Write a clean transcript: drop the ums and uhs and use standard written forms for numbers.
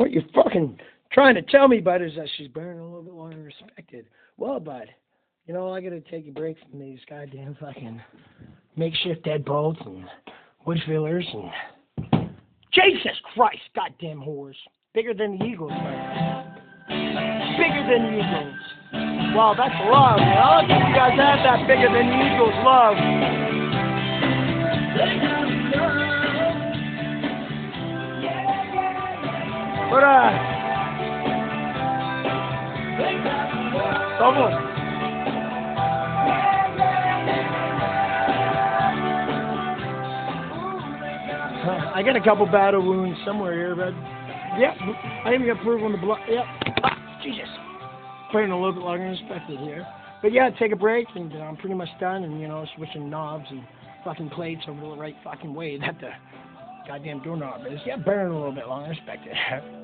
what you're fucking trying to tell me, bud, is that she's burning a little bit longer than expected. Well, bud, you know, I gotta take a break from these goddamn fucking makeshift deadbolts and wood fillers and... Jesus Christ, goddamn whores. Bigger than the Eagles, man. Bigger than the Eagles. Wow, that's love, man. I don't think you guys have that bigger than the Eagles love. But, someone. I got a couple battle wounds somewhere here, but yep, I even got proof on the blood. Yep. Ah, Jesus. Burning a little bit longer than expected here. But yeah, take a break, and I'm pretty much done, and, you know, switching knobs and fucking plates over the right fucking way that the goddamn doorknob is. Yeah, burning a little bit longer than expected.